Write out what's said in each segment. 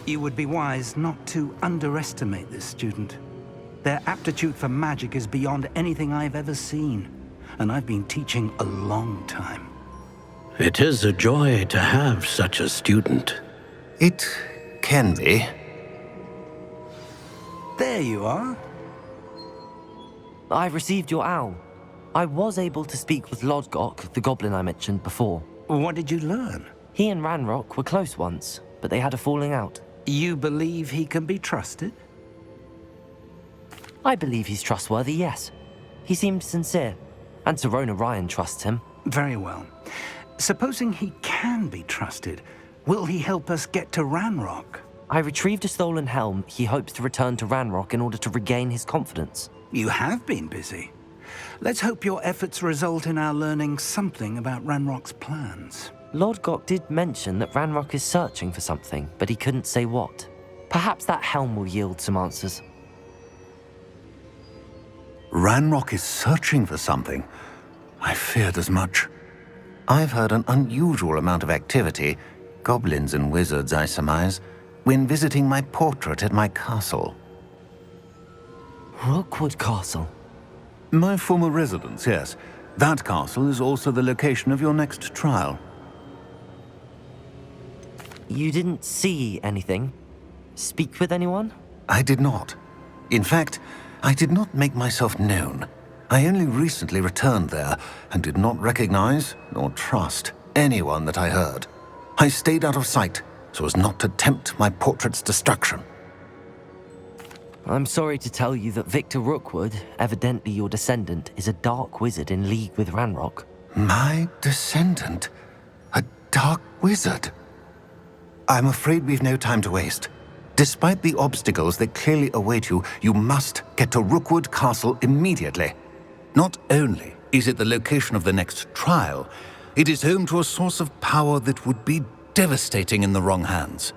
You would be wise not to underestimate this student. Their aptitude for magic is beyond anything I've ever seen, and I've been teaching a long time. It is a joy to have such a student. It can be. There you are. I received your owl. I was able to speak with Lodgok, the goblin I mentioned before. What did you learn? He and Ranrock were close once, but they had a falling out. You believe he can be trusted? I believe he's trustworthy, yes. He seemed sincere, and Serona Ryan trusts him. Very well. Supposing he can be trusted, will he help us get to Ranrock? I retrieved a stolen helm he hopes to return to Ranrock in order to regain his confidence. You have been busy. Let's hope your efforts result in our learning something about Ranrock's plans. Lodgok did mention that Ranrock is searching for something, but he couldn't say what. Perhaps that helm will yield some answers. Ranrock is searching for something. I feared as much. I've heard an unusual amount of activity, goblins and wizards, I surmise, when visiting my portrait at my castle. Rookwood Castle? My former residence, yes. That castle is also the location of your next trial. You didn't see anything? Speak with anyone? I did not. In fact, I did not make myself known. I only recently returned there and did not recognize nor trust anyone that I heard. I stayed out of sight so as not to tempt my portrait's destruction. I'm sorry to tell you that Victor Rookwood, evidently your descendant, is a dark wizard in league with Ranrock. My descendant? A dark wizard? I'm afraid we've no time to waste. Despite the obstacles that clearly await you, you must get to Rookwood Castle immediately. Not only is it the location of the next trial, it is home to a source of power that would be devastating in the wrong hands.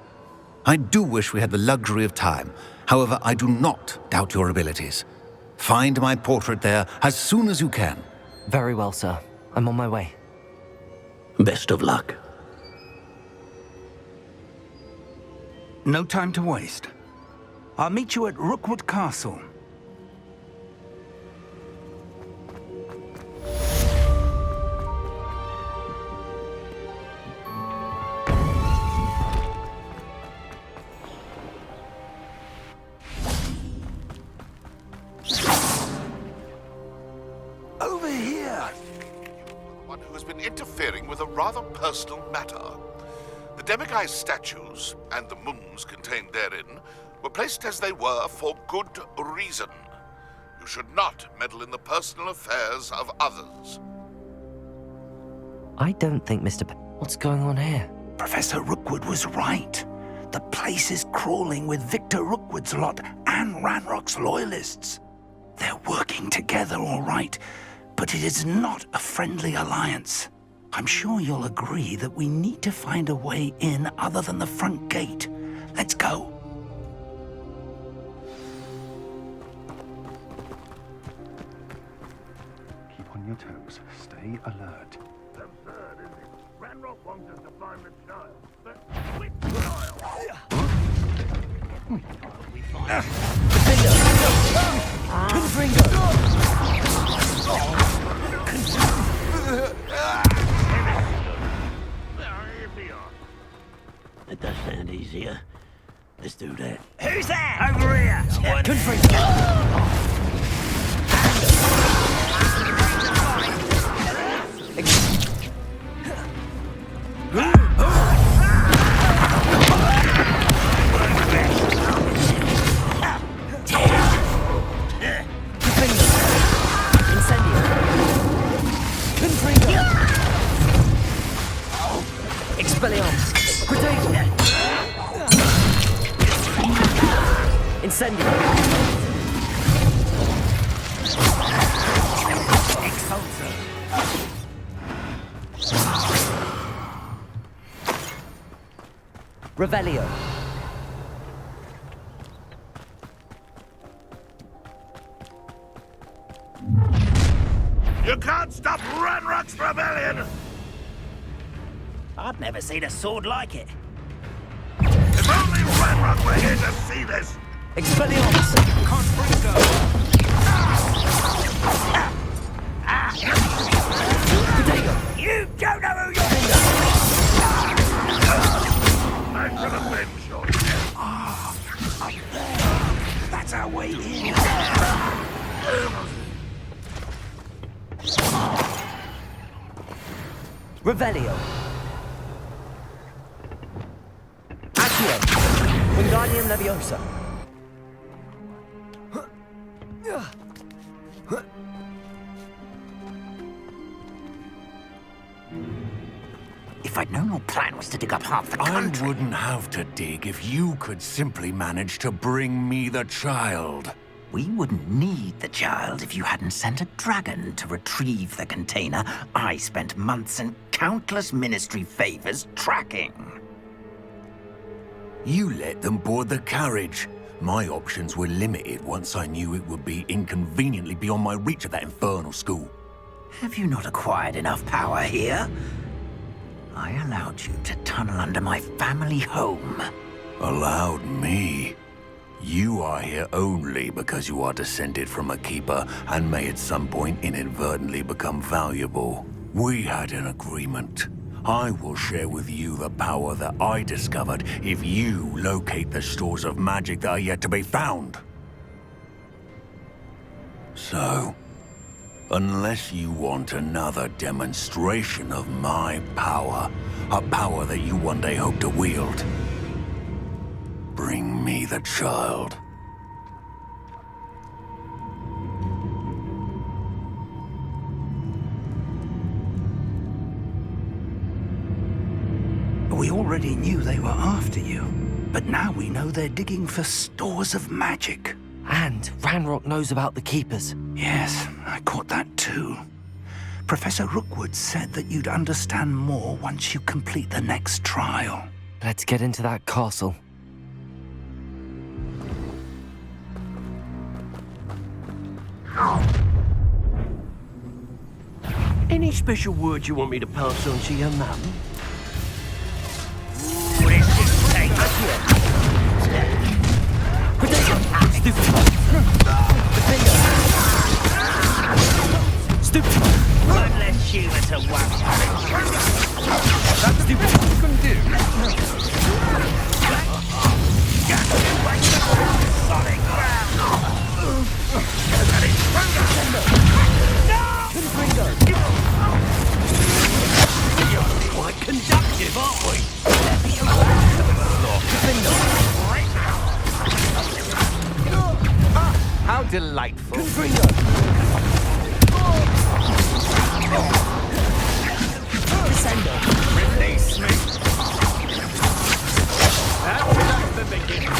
I do wish we had the luxury of time. However, I do not doubt your abilities. Find my portrait there as soon as you can. Very well, sir. I'm on my way. Best of luck. No time to waste. I'll meet you at Rookwood Castle. Over here! One who has been interfering with a rather personal matter. The demiguise statues and the mums contained therein were placed as they were for good reason. You should not meddle in the personal affairs of others. I don't think Mr. What's going on here? Professor Rookwood was right. The place is crawling with Victor Rookwood's lot and Ranrock's loyalists. They're working together, all right, but it is not a friendly alliance. I'm sure you'll agree that we need to find a way in other than the front gate. Let's go. Keep on your toes. Stay alert. Absurd, isn't it? Ranrock wants us to find the child, but which child? That does sound easier. Let's do that. Who's that? Over here! Expelliarmus! Grenade! Incendio! Revelio! You can't stop Ranrock's rebellion! I've never seen a sword like it. If only Ranrock, we're here to see this! Expelliarmus! You don't know who you're I'm gonna bend your death. That's our way in. Revelio. Accio. Wingardium Leviosa. If I'd known your plan was to dig up half the country... I wouldn't have to dig if you could simply manage to bring me the child. We wouldn't need the child if you hadn't sent a dragon to retrieve the container I spent months and countless ministry favors tracking. You let them board the carriage. My options were limited once I knew it would be inconveniently beyond my reach at that infernal school. Have you not acquired enough power here? I allowed you to tunnel under my family home. Allowed me? You are here only because you are descended from a keeper and may at some point inadvertently become valuable. We had an agreement. I will share with you the power that I discovered if you locate the stores of magic that are yet to be found. So, unless you want another demonstration of my power, a power that you one day hope to wield, bring me the child. We already knew they were after you, but now we know they're digging for stores of magic. And Ranrock knows about the Keepers. Yes, I caught that too. Professor Rookwood said that you'd understand more once you complete the next trial. Let's get into that castle. Any special words you want me to pass on to your mum? One less humour to worry. That's stupid. You can do. Solid ground. Quite conductive, aren't we? How delightful. Release me. That's the beginning.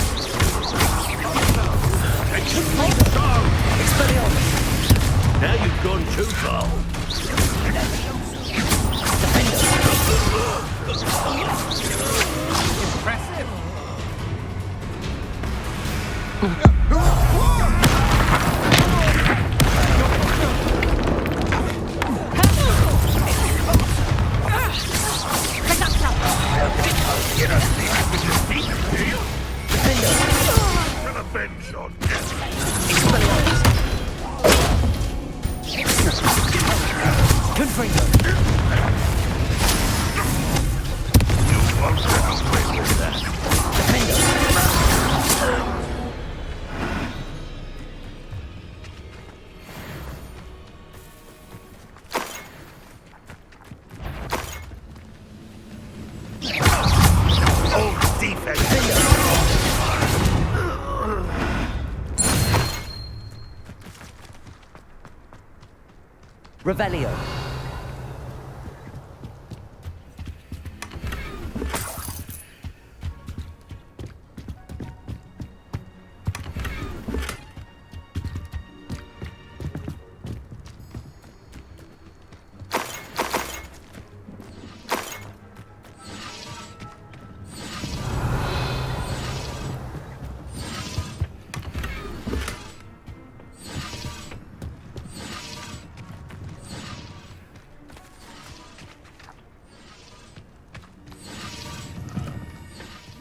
Now you've gone too far. Impressive. You don't think I would defeat him, do you? I'm gonna bend your death. You won't get away with that. Old defense. Revelio.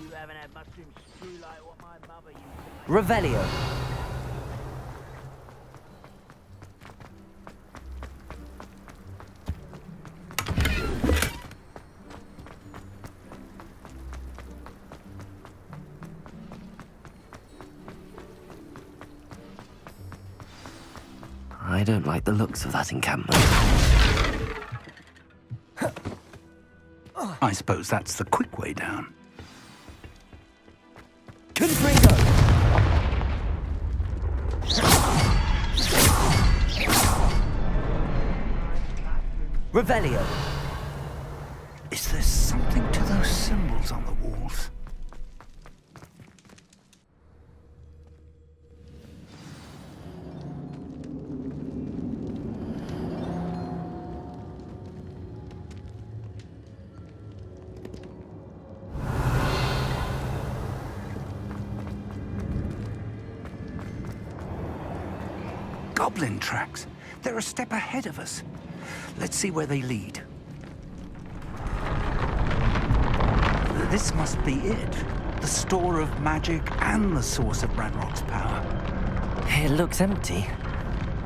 You haven't had much since Revelio. I don't like the looks of that encampment. I suppose that's the quick way down. Confringo! Revelio. Is there something to those symbols on the walls? Goblin tracks. They're a step ahead of us. Let's see where they lead. This must be it. The store of magic and the source of Ranrock's power. It looks empty.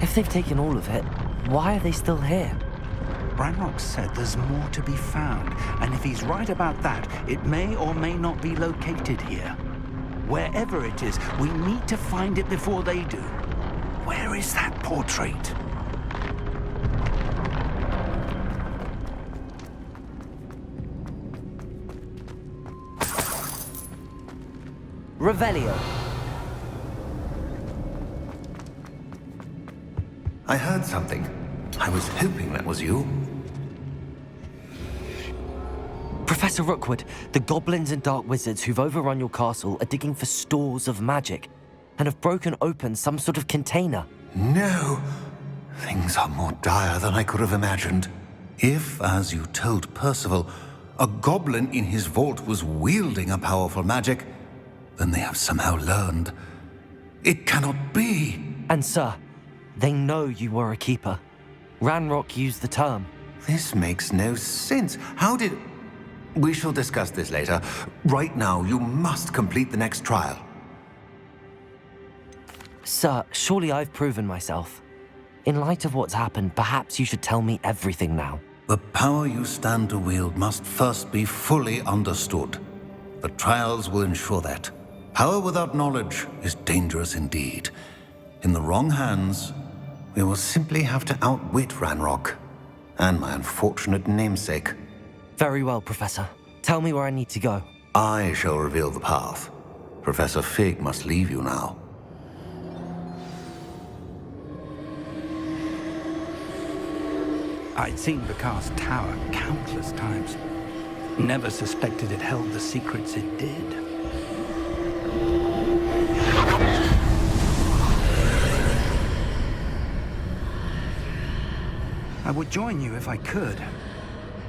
If they've taken all of it, why are they still here? Ranrock said there's more to be found, and if he's right about that, it may or may not be located here. Wherever it is, we need to find it before they do. Where is that portrait? Revelio. I heard something. I was hoping that was you. Professor Rookwood, the goblins and dark wizards who've overrun your castle are digging for stores of magic and have broken open some sort of container. No. Things are more dire than I could have imagined. If, as you told Percival, a goblin in his vault was wielding a powerful magic, then they have somehow learned. It cannot be. And sir, they know you were a keeper. Ranrock used the term. This makes no sense. How did... We shall discuss this later. Right now, you must complete the next trial. Sir, surely I've proven myself. In light of what's happened, perhaps you should tell me everything now. The power you stand to wield must first be fully understood. The trials will ensure that. Power without knowledge is dangerous indeed. In the wrong hands, we will simply have to outwit Ranrock and my unfortunate namesake. Very well, Professor. Tell me where I need to go. I shall reveal the path. Professor Fig must leave you now. I'd seen Vicar's tower countless times. Never suspected it held the secrets it did. I would join you if I could.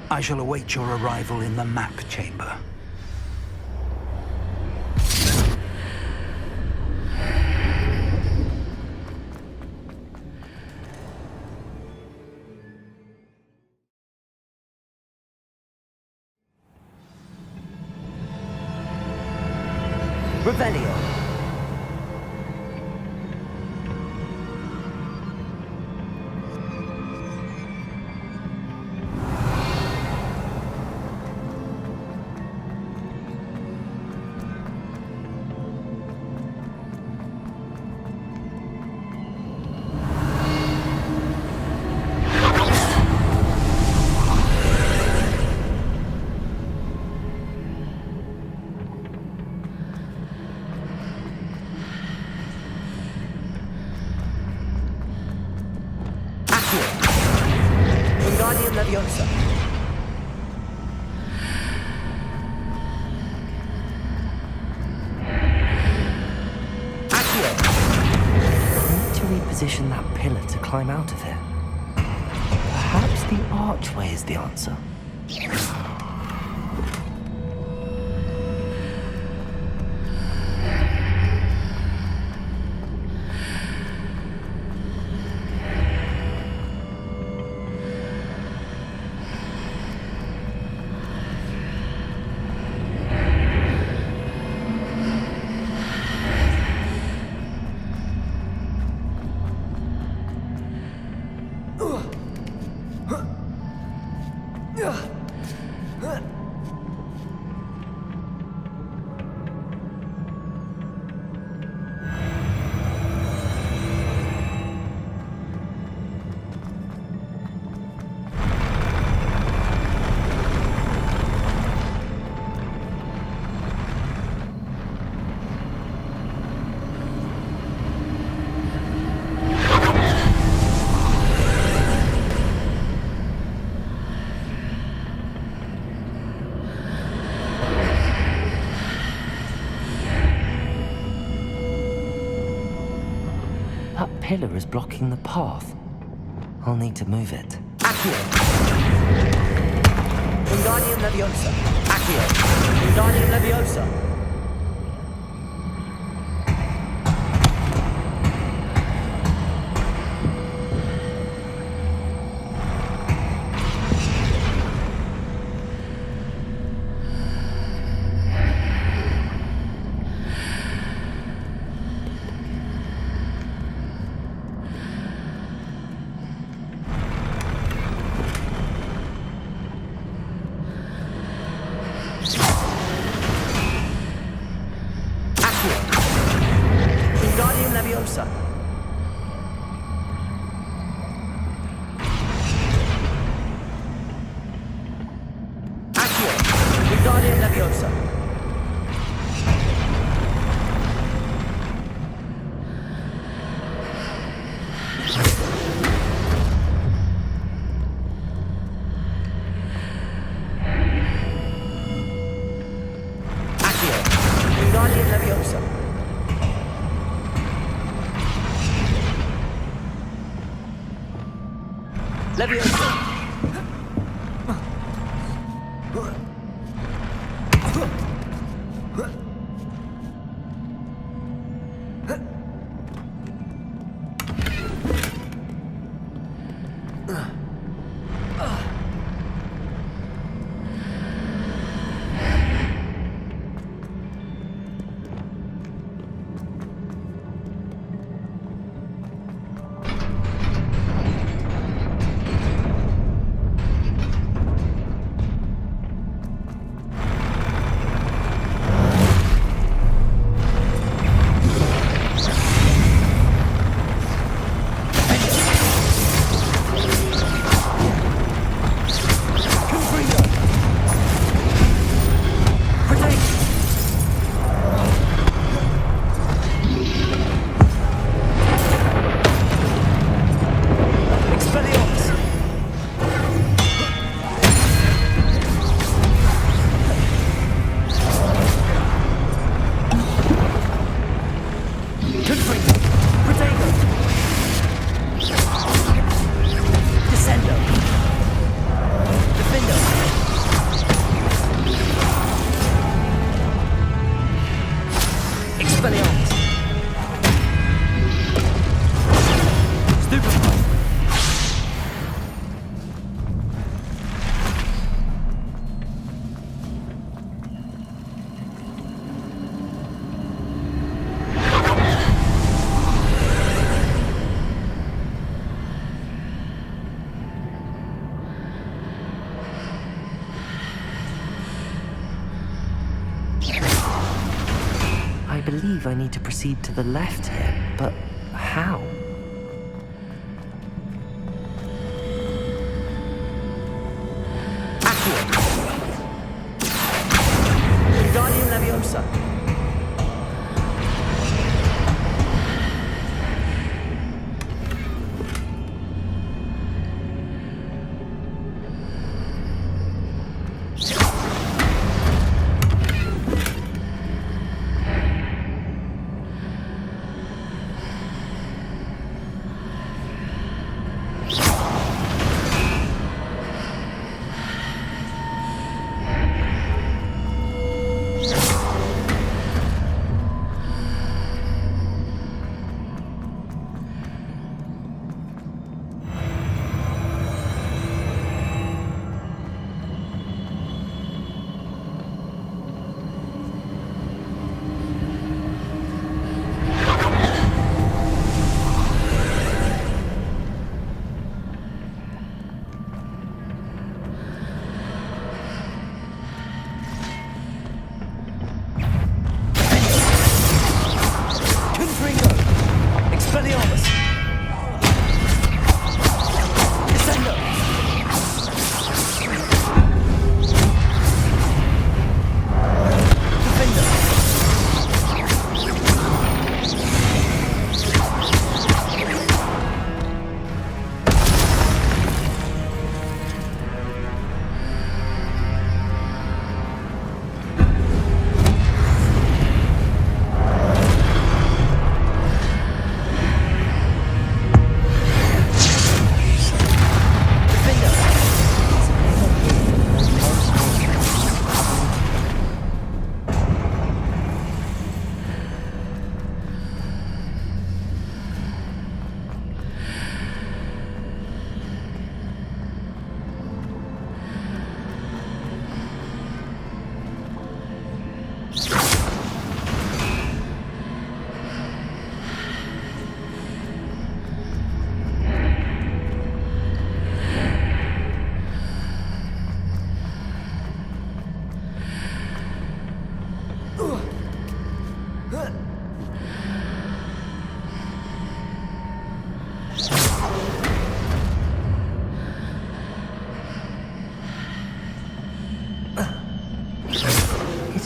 I shall await your arrival in the map chamber. Revelio. Wingardium Leviosa. Accio. I need to reposition that pillar to climb out of it. Perhaps the archway is the answer. pillar is blocking the path. I'll need to move it. Accio! Wingardium Leviosa! Accio! Wingardium Leviosa! I believe I need to proceed to the left here, but how? Accio! Wingardium Leviosa!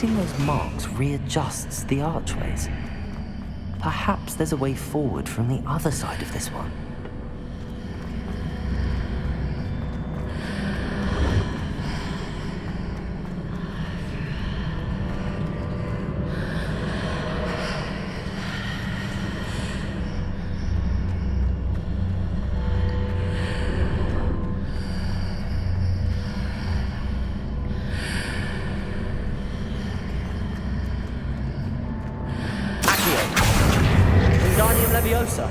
Hitting those marks readjusts the archways. Perhaps there's a way forward from the other side of this one. Wingardium Leviosa.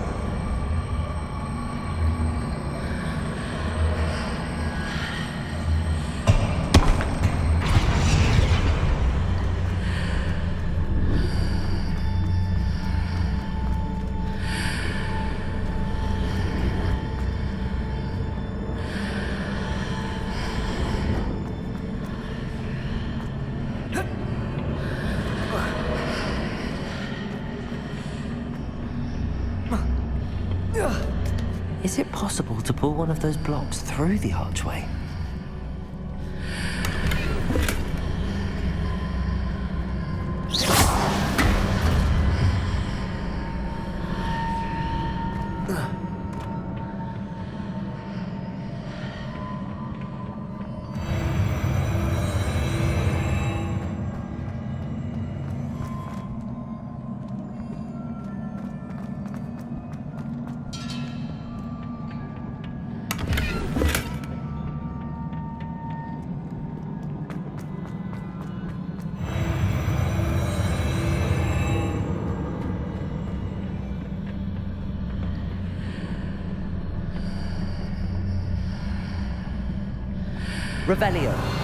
Is it possible to pull one of those blocks through the archway? Revelio.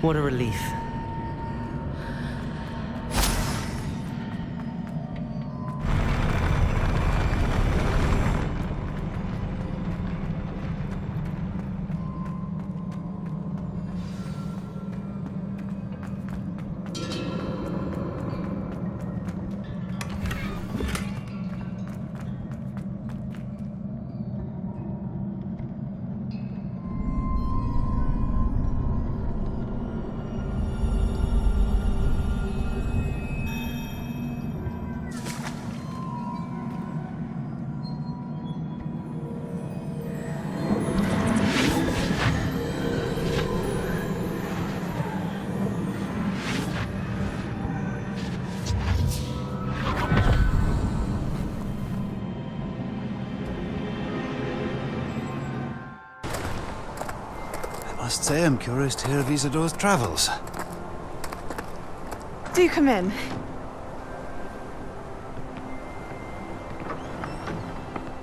What a relief. I must say I'm curious to hear of Isadora's travels. Do come in.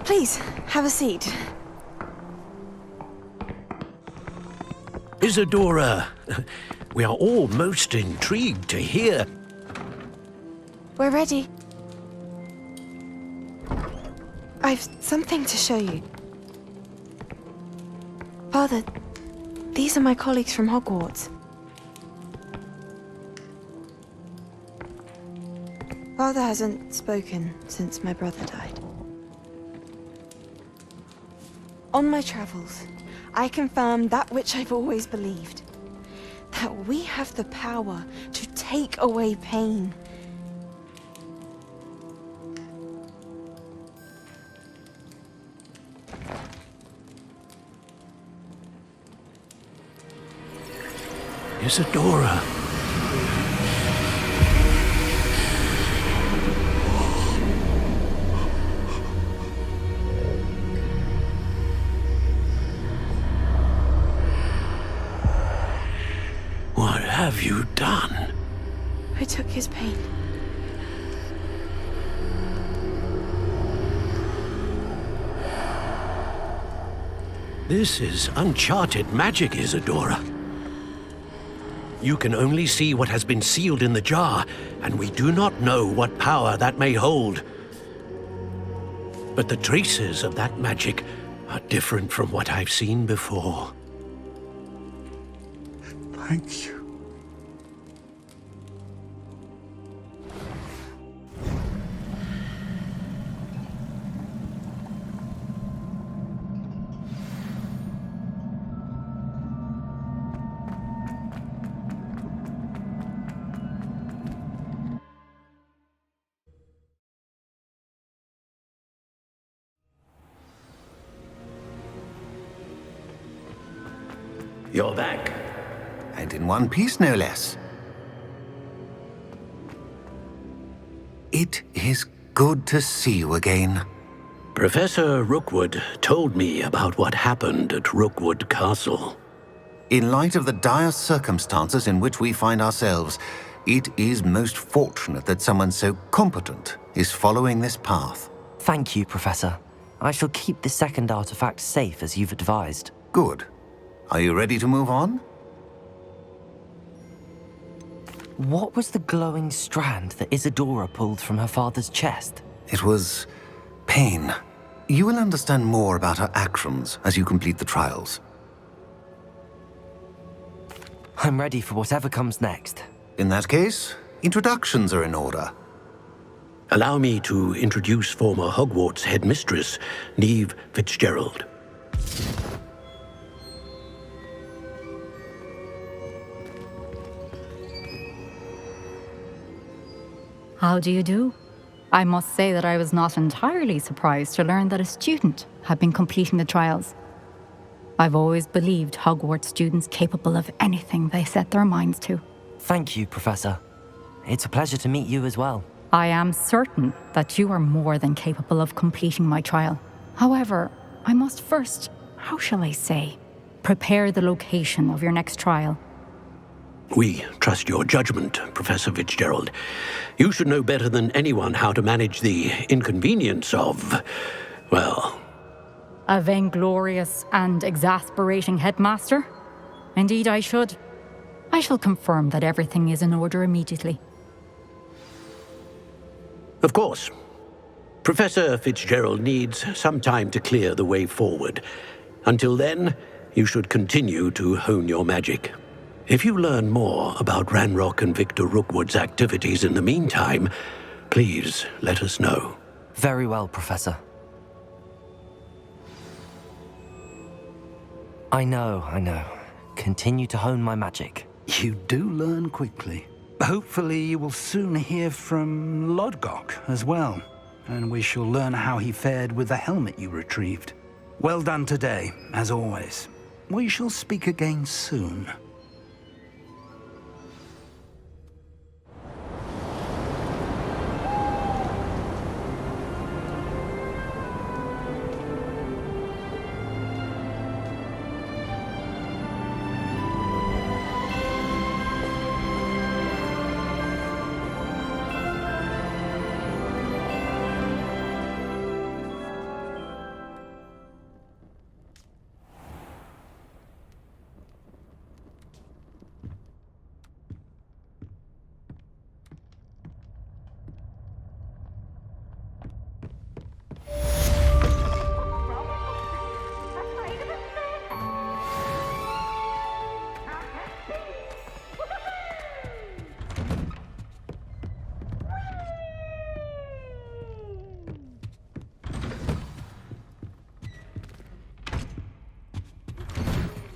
Please, have a seat. Isadora, we are all most intrigued to hear. We're ready. I've something to show you. Father, these are my colleagues from Hogwarts. Father hasn't spoken since my brother died. On my travels, I confirmed that which I've always believed. That we have the power to take away pain. Isadora. What have you done? I took his pain. This is uncharted magic, Isadora. You can only see what has been sealed in the jar, and we do not know what power that may hold. But the traces of that magic are different from what I've seen before. Thank you. You're back. And in one piece, no less. It is good to see you again. Professor Rookwood told me about what happened at Rookwood Castle. In light of the dire circumstances in which we find ourselves, it is most fortunate that someone so competent is following this path. Thank you, Professor. I shall keep the second artifact safe as you've advised. Good. Are you ready to move on? What was the glowing strand that Isadora pulled from her father's chest? It was pain. You will understand more about her actions as you complete the trials. I'm ready for whatever comes next. In that case, introductions are in order. Allow me to introduce former Hogwarts headmistress, Neve Fitzgerald. How do you do? I must say that I was not entirely surprised to learn that a student had been completing the trials. I've always believed Hogwarts students capable of anything they set their minds to. Thank you, Professor. It's a pleasure to meet you as well. I am certain that you are more than capable of completing my trial. However, I must first, how shall I say, prepare the location of your next trial. We trust your judgment, Professor Fitzgerald. You should know better than anyone how to manage the inconvenience of, well... A vainglorious and exasperating headmaster? Indeed I should. I shall confirm that everything is in order immediately. Of course. Professor Fitzgerald needs some time to clear the way forward. Until then, you should continue to hone your magic. If you learn more about Ranrock and Victor Rookwood's activities in the meantime, please let us know. Very well, Professor. I know. Continue to hone my magic. You do learn quickly. Hopefully you will soon hear from Lodgok as well, and we shall learn how he fared with the helmet you retrieved. Well done today, as always. We shall speak again soon.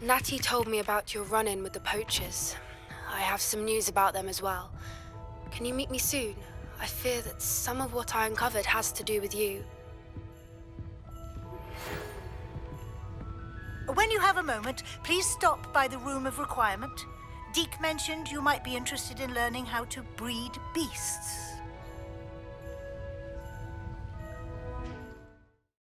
Natty told me about your run-in with the poachers. I have some news about them as well. Can you meet me soon? I fear that some of what I uncovered has to do with you. When you have a moment, please stop by the Room of Requirement. Deke mentioned you might be interested in learning how to breed beasts.